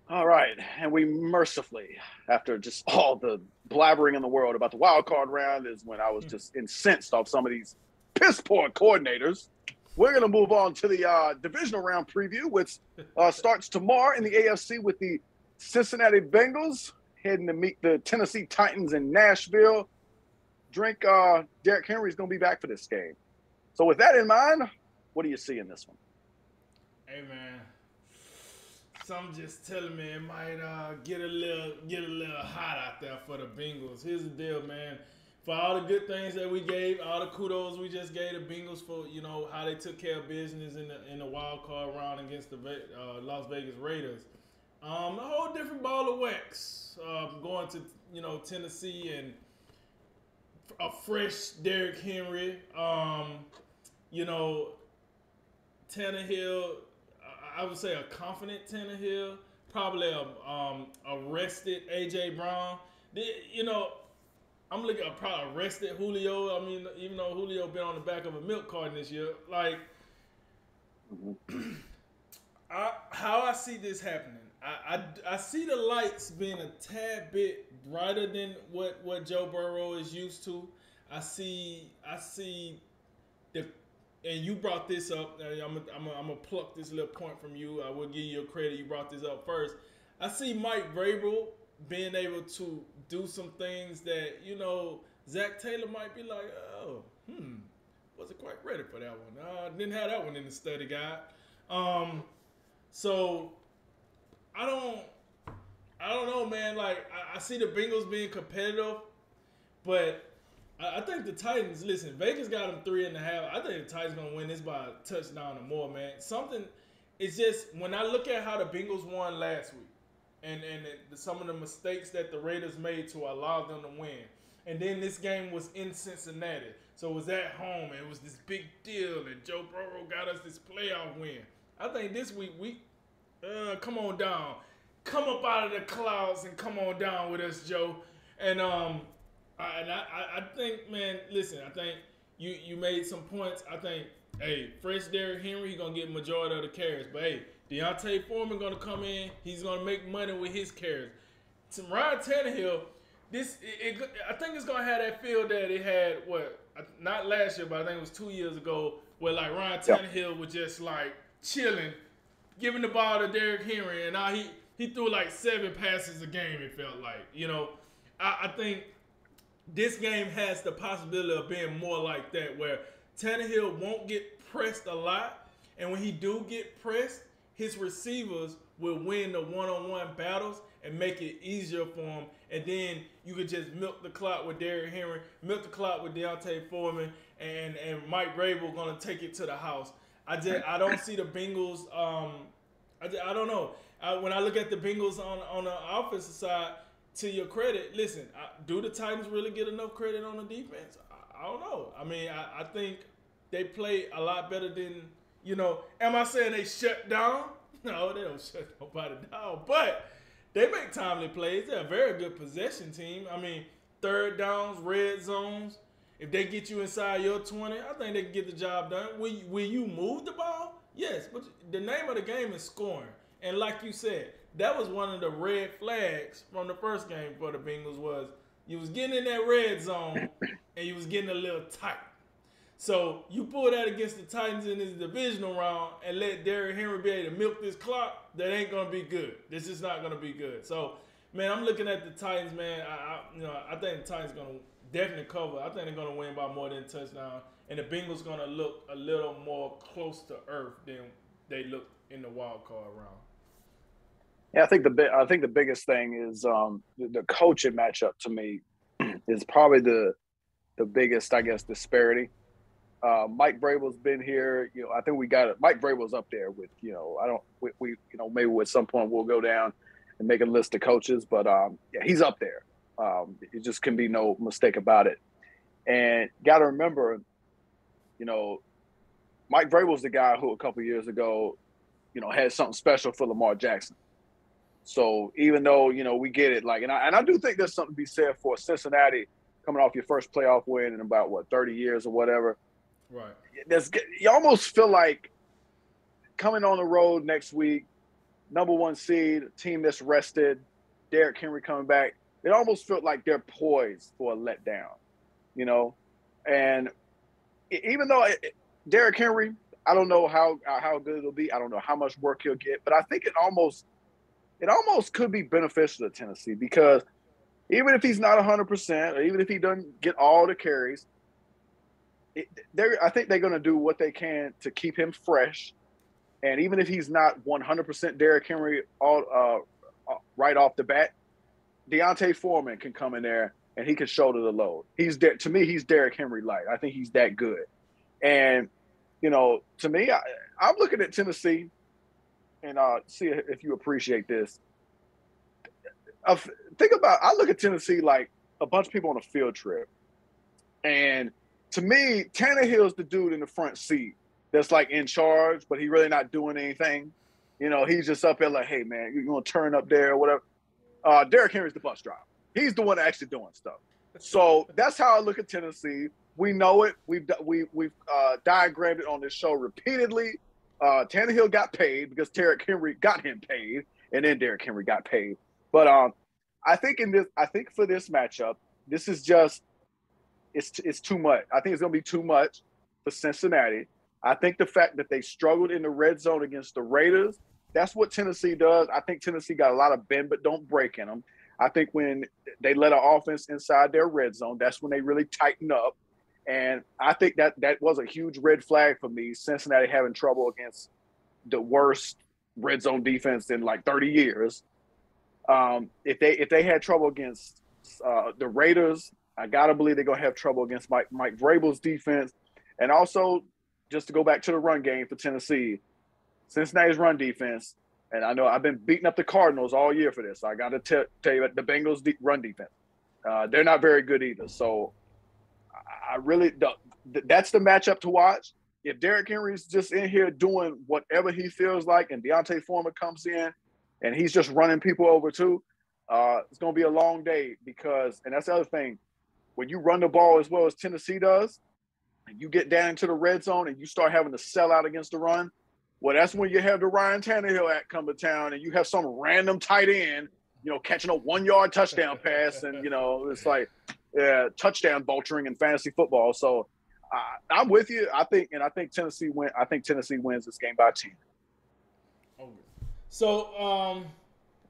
All right, and we mercifully, after just all the blabbering in the world about the wild card round, is when I was just incensed off some of these piss poor coordinators. We're going to move on to the divisional round preview, which starts tomorrow in the AFC with the Cincinnati Bengals heading to meet the Tennessee Titans in Nashville. Derrick Henry's going to be back for this game. So, with that in mind, what do you see in this one? Hey man, some just telling me it might get a little hot out there for the Bengals. Here's the deal, man. For all the good things that we gave, all the kudos we just gave the Bengals for, how they took care of business in the wild card round against the Las Vegas Raiders. A whole different ball of wax. Going to Tennessee and a fresh Derrick Henry. You know Tannehill, I would say a confident Tannehill, probably a rested AJ Brown. I'm looking at probably rested Julio. I mean, even though Julio been on the back of a milk carton this year, like how I see this happening. I see the lights being a tad bit brighter than what Joe Burrow is used to. I see the and you brought this up. I'm gonna pluck this little point from you. I will give you credit. You brought this up first. I see Mike Vrabel being able to do some things that Zach Taylor might be like, oh, wasn't quite ready for that one. Didn't have that one in the study guide. So I don't know, man. Like I see the Bengals being competitive, but I think the Titans. Listen, Vegas got them 3.5. I think the Titans gonna win this by a touchdown or more, man. Something. It's just when I look at how the Bengals won last week, and some of the mistakes that the Raiders made to allow them to win, and then this game was in Cincinnati, so it was at home, and it was this big deal, and Joe Burrow got us this playoff win. I think this week come on down, come up out of the clouds and come on down with us, Joe, and I think, man, listen, I think you made some points. I think, hey, fresh Derrick Henry, he's going to get majority of the carries. But, hey, Deontay Foreman going to come in. He's going to make money with his carries. To Ryan Tannehill, I think it's going to have that feel that it had, not last year, but I think it was 2 years ago, where, like, Ryan Tannehill was just, like, chilling, giving the ball to Derrick Henry, and now he threw, like, 7 passes a game, it felt like. I think this game has the possibility of being more like that, where Tannehill won't get pressed a lot, and when he do get pressed, his receivers will win the one-on-one battles and make it easier for him. And then you could just milk the clock with Derrick Henry, milk the clock with Deontay Foreman, and Mike Vrabel going to take it to the house. I don't see the Bengals. I don't know. When I look at the Bengals on the offensive side, to your credit, listen, do the Titans really get enough credit on the defense? I don't know. I mean, I think they play a lot better than, am I saying they shut down? No, they don't shut nobody down. But they make timely plays. They're a very good possession team. I mean, third downs, red zones. If they get you inside your 20, I think they can get the job done. Will you move the ball? Yes, but the name of the game is scoring. And like you said, that was one of the red flags from the first game for the Bengals was you was getting in that red zone and you was getting a little tight. So you pull that against the Titans in this divisional round and let Derrick Henry be able to milk this clock, that ain't going to be good. This is not going to be good. So, man, I'm looking at the Titans, man. I think the Titans going to definitely cover. I think they're going to win by more than a touchdown. And the Bengals going to look a little more close to earth than they look in the wild card round. Yeah, I think the biggest thing is the coaching matchup to me is probably the biggest, I guess, disparity. Mike Vrabel's been here. I think we got it. Mike Vrabel's up there with I don't we maybe at some point we'll go down and make a list of coaches, but yeah, he's up there. It just can be no mistake about it. And got to remember, Mike Vrabel's the guy who a couple of years ago, had something special for Lamar Jackson. So even though, we get it, like, and I do think there's something to be said for Cincinnati coming off your first playoff win in about 30 years or whatever. Right. You almost feel like coming on the road next week, number one seed, team that's rested, Derrick Henry coming back. It almost felt like they're poised for a letdown, you know? And even though Derrick Henry, I don't know how good it'll be. I don't know how much work he'll get, but I think it almost could be beneficial to Tennessee because even if he's not 100%, or even if he doesn't get all the carries, I think they're going to do what they can to keep him fresh. And even if he's not 100% Derrick Henry right off the bat, Deontay Foreman can come in there and he can shoulder the load. To me, he's Derrick Henry light. I think he's that good. And, you know, to me, I'm looking at Tennessee and see if you appreciate this. I look at Tennessee like a bunch of people on a field trip. And to me, Tannehill's the dude in the front seat that's like in charge, but he really not doing anything. You know, he's just up there like, hey, man, you're going to turn up there or whatever. Derrick Henry's the bus driver. He's the one actually doing stuff. So that's how I look at Tennessee. We know it. We've diagrammed it on this show repeatedly. Tannehill got paid because Derrick Henry got him paid, and then Derrick Henry got paid. But I think for this matchup, this is just it's too much. I think it's going to be too much for Cincinnati. I think the fact that they struggled in the red zone against the Raiders, that's what Tennessee does. I think Tennessee got a lot of bend but don't break in them. I think when they let an offense inside their red zone, that's when they really tighten up. And I think that was a huge red flag for me, Cincinnati having trouble against the worst red zone defense in like 30 years. If they had trouble against the Raiders, I got to believe they're going to have trouble against Mike Vrabel's defense. And also, just to go back to the run game for Tennessee, Cincinnati's run defense, and I know I've been beating up the Cardinals all year for this. So I got to tell you that the Bengals' run defense, they're not very good either. So I really that's the matchup to watch. If Derrick Henry's just in here doing whatever he feels like, and Deontay Foreman comes in and he's just running people over too, it's going to be a long day because, and that's the other thing, when you run the ball as well as Tennessee does, and you get down into the red zone and you start having to sell out against the run, well, that's when you have the Ryan Tannehill act come to town and you have some random tight end, you know, catching a 1-yard touchdown pass. And, you know, it's like touchdown vulturing in fantasy football. So I'm with you. I think Tennessee wins this game by 10. Okay. So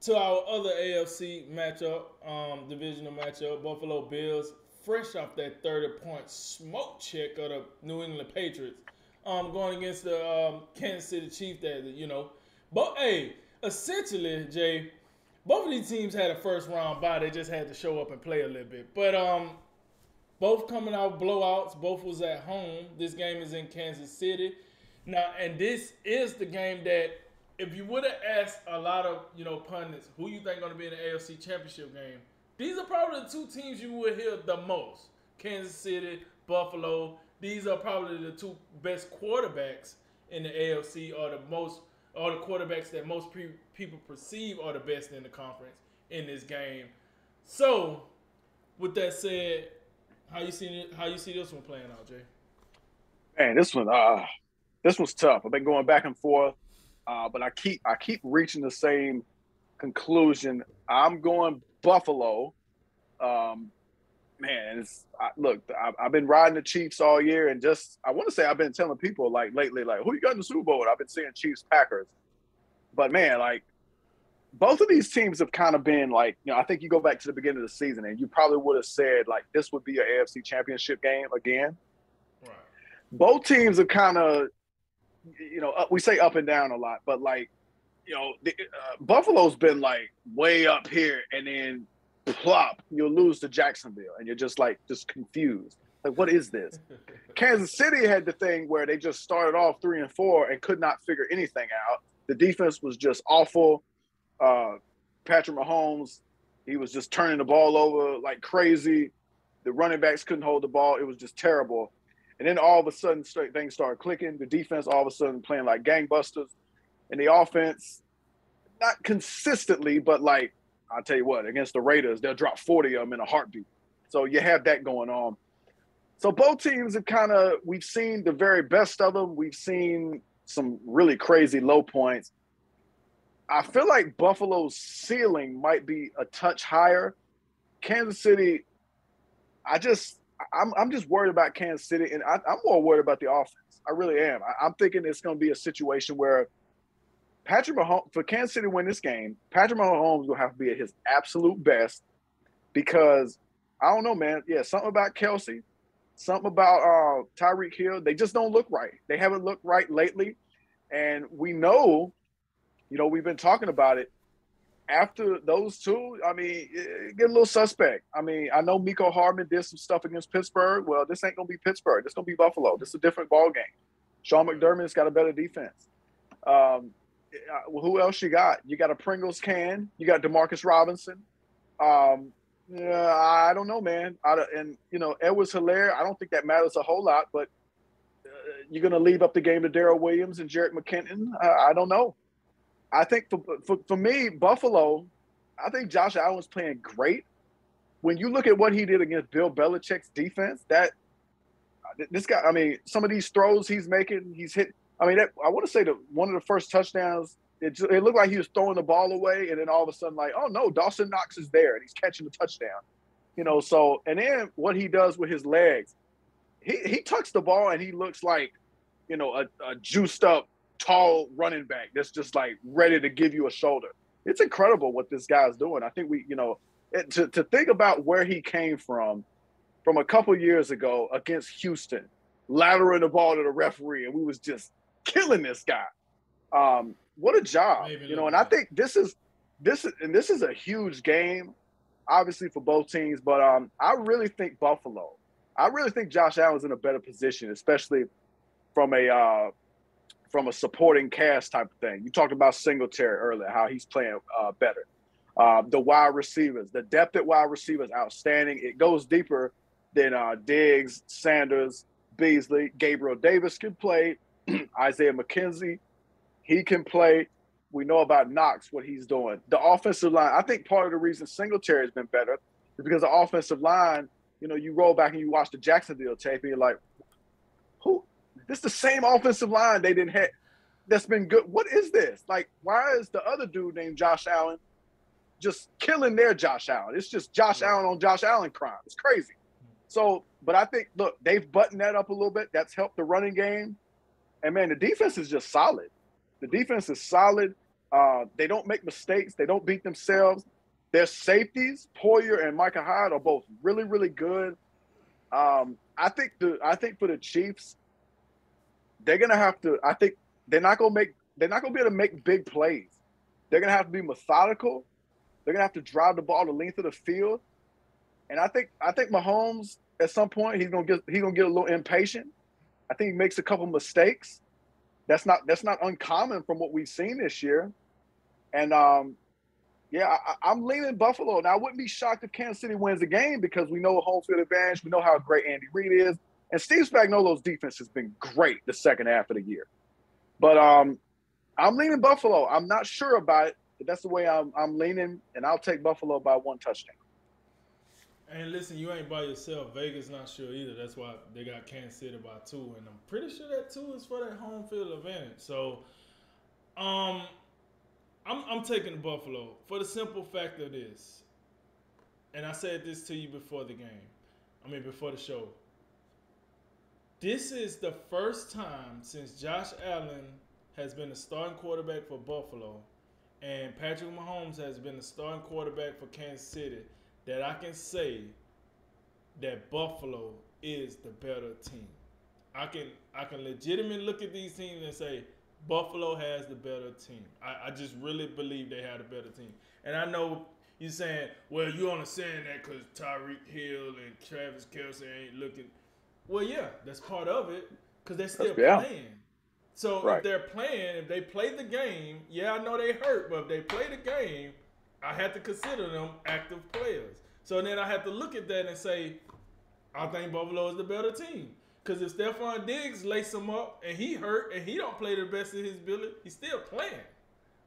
to our other AFC matchup, divisional matchup, Buffalo Bills, fresh off that 30-point smoke check of the New England Patriots, going against the Kansas City Chiefs. That, you know, but hey, essentially, Jay, both of these teams had a first round bye. They just had to show up and play a little bit. But both coming out blowouts. Both was at home. This game is in Kansas City now, and this is the game that if you would have asked a lot of, you know, pundits who you think going to be in the AFC Championship game, these are probably the two teams you would hear the most. Kansas City, Buffalo. These are probably the two best quarterbacks in the AFC, or the quarterbacks that most people perceive are the best in the conference in this game. So, with that said, how you see this one playing out, Jay? Man, this one's tough. I've been going back and forth, but I keep reaching the same conclusion. I'm going Buffalo. Man, I've been riding the Chiefs all year, and I want to say I've been telling people like lately, like, who you got in the Super Bowl? And I've been saying Chiefs Packers, but man, like both of these teams have kind of been like, you know, I think you go back to the beginning of the season, and you probably would have said like this would be an AFC Championship game again. Right. Both teams have kind of, you know, we say up and down a lot, but like, you know, Buffalo's been like way up here, and then plop, you'll lose to Jacksonville, and you're just confused. Like, what is this? Kansas City had the thing where they just started off 3-4 and could not figure anything out. The defense was just awful. Patrick Mahomes, he was just turning the ball over like crazy. The running backs couldn't hold the ball. It was just terrible. And then all of a sudden, things started clicking. The defense all of a sudden playing like gangbusters. And the offense, not consistently, but like, I'll tell you what, against the Raiders, they'll drop 40 of them in a heartbeat. So you have that going on. So both teams have we've seen the very best of them. We've seen some really crazy low points. I feel like Buffalo's ceiling might be a touch higher. Kansas City, I'm just worried about Kansas City, and I'm more worried about the offense. I really am. I'm thinking it's going to be a situation where Patrick Mahomes, for Kansas City to win this game, Patrick Mahomes will have to be at his absolute best because I don't know, man. Yeah, something about Kelsey, something about Tyreek Hill. They just don't look right. They haven't looked right lately, and we know, we've been talking about it. After those two, I mean, it get a little suspect. I mean, I know Miko Hardman did some stuff against Pittsburgh. Well, this ain't gonna be Pittsburgh. This gonna be Buffalo. This is a different ball game. Sean McDermott's got a better defense. Who else you got? You got a Pringles can. You got Demarcus Robinson. Yeah, I don't know, man. Edwards-Helaire, I don't think that matters a whole lot, but you're going to leave up the game to Darrell Williams and Jerick McKinnon? I don't know. I think for me, Buffalo, I think Josh Allen's playing great. When you look at what he did against Bill Belichick's defense, this guy, I mean, some of these throws he's making, he's hit. I mean, I want to say that one of the first touchdowns, it looked like he was throwing the ball away, and then all of a sudden, like, oh no, Dawson Knox is there, and he's catching the touchdown. So and then what he does with his legs, he tucks the ball, and he looks like, a juiced up, tall running back that's just like ready to give you a shoulder. It's incredible what this guy's doing. I think to think about where he came from a couple years ago against Houston, latering the ball to the referee, and we was just killing this guy. What a job, and I think this is a huge game, obviously for both teams, but I really think Josh Allen's in a better position, especially from a supporting cast type of thing. You talked about Singletary earlier, how he's playing better. The wide receivers, the depth at wide receivers, outstanding. It goes deeper than Diggs, Sanders, Beasley. Gabriel Davis can play. Isaiah McKenzie, he can play. We know about Knox, what he's doing. The offensive line, I think part of the reason Singletary has been better is because the offensive line, you roll back and you watch the Jacksonville tape and you're like, who? This is the same offensive line they didn't have that's been good. What is this? Like, why is the other dude named Josh Allen just killing their Josh Allen? It's just Josh Allen on Josh Allen crime. It's crazy. So, but I think, look, they've buttoned that up a little bit. That's helped the running game. And, man, the defense is just solid. The defense is solid. They don't make mistakes. They don't beat themselves. Their safeties, Poyer and Micah Hyde, are both really, really good. I think for the Chiefs, they're gonna have to. I think they're not gonna be able to make big plays. They're gonna have to be methodical. They're gonna have to drive the ball the length of the field. And I think Mahomes at some point he's gonna get a little impatient. I think he makes a couple mistakes. That's not uncommon from what we've seen this year. And I'm leaning Buffalo. Now I wouldn't be shocked if Kansas City wins the game because we know home field advantage. We know how great Andy Reid is, and Steve Spagnuolo's defense has been great the second half of the year. But I'm leaning Buffalo. I'm not sure about it, but that's the way I'm leaning, and I'll take Buffalo by one touchdown. And listen, you ain't by yourself. Vegas not sure either. That's why they got Kansas City by 2, and I'm pretty sure that 2 is for that home field advantage. So, I'm taking Buffalo for the simple fact of this, and I said this to you before the game. Before the show. This is the first time since Josh Allen has been the starting quarterback for Buffalo and Patrick Mahomes has been the starting quarterback for Kansas City that I can say that Buffalo is the better team. I can legitimately look at these teams and say Buffalo has the better team. I just really believe they have a better team. And I know you're saying, well, you only saying that because Tyreek Hill and Travis Kelce ain't looking. Well, yeah, that's part of it because they're still playing. So if they're playing, if they play the game, yeah, I know they hurt, but if they play the game, I have to consider them active players. So then I have to look at that and say, I think Buffalo is the better team. Because if Stephon Diggs lace him up and he hurt and he don't play the best of his ability, he's still playing,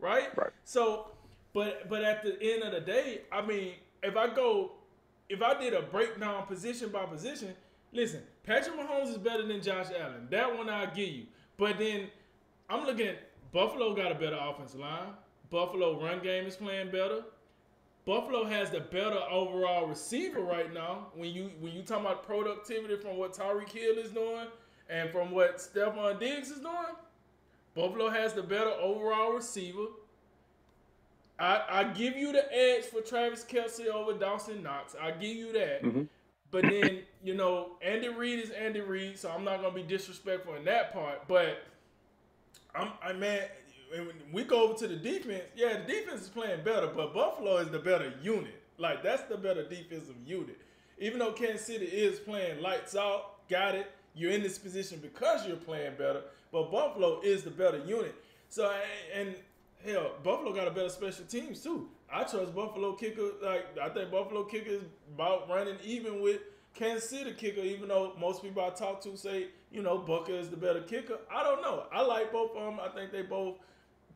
right? So, but at the end of the day, if I did a breakdown position by position, listen, Patrick Mahomes is better than Josh Allen. That one I'll give you. But then I'm looking at Buffalo got a better offensive line. Buffalo run game is playing better. Buffalo has the better overall receiver right now. When you talk about productivity from what Tyreek Hill is doing and from what Stephon Diggs is doing, Buffalo has the better overall receiver. I give you the edge for Travis Kelce over Dawson Knox. I give you that. Mm-hmm. But then, Andy Reid is Andy Reid, so I'm not gonna be disrespectful in that part. But man, when we go over to the defense, yeah, the defense is playing better, but Buffalo is the better unit. Like, that's the better defensive unit. Even though Kansas City is playing lights out, got it. You're in this position because you're playing better, but Buffalo is the better unit. So, and hell, Buffalo got a better special teams too. I trust Buffalo kicker. Like, I think Buffalo kicker is about running even with Kansas City kicker, even though most people I talk to say, Booker is the better kicker. I don't know. I like both of them. I think they both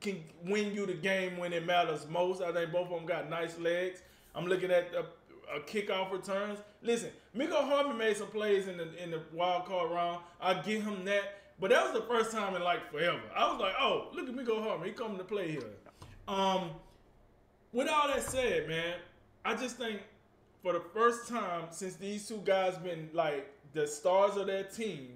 can win you the game when it matters most. I think both of them got nice legs. I'm looking at a kickoff returns. Listen, Miko Hardman made some plays in the wild card round. I give him that. But that was the first time in like forever. I was like, oh, look at Miko Hardman. He coming to play here. With all that said, man, I just think for the first time since these two guys been like the stars of their team,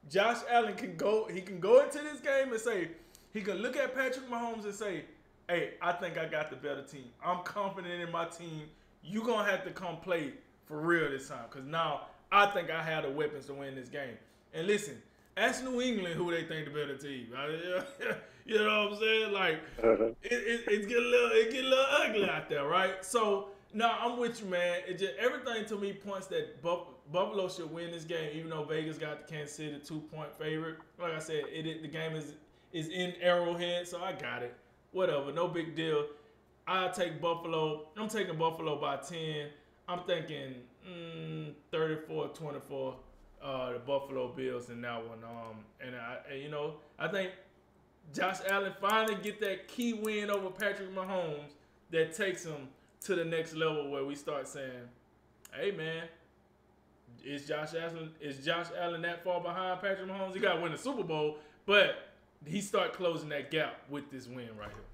Josh Allen can go into this game and say, he can look at Patrick Mahomes and say, hey, I think I got the better team. I'm confident in my team. You're going to have to come play for real this time because now I think I have the weapons to win this game. And listen, ask New England who they think the better team. You know what I'm saying? Like, it get a little ugly out there, right? So, no, I'm with you, man. It just everything to me points that Buffalo should win this game, even though Vegas got the Kansas City 2-point favorite. Like I said, the game is in Arrowhead, so I got it. Whatever, no big deal. I'll take Buffalo. I'm taking Buffalo by 10. I'm thinking 34-24. The Buffalo Bills in that one. I think Josh Allen finally get that key win over Patrick Mahomes that takes him to the next level where we start saying, hey man, is Josh Allen that far behind Patrick Mahomes? He got to win the Super Bowl, but he start closing that gap with this win right here.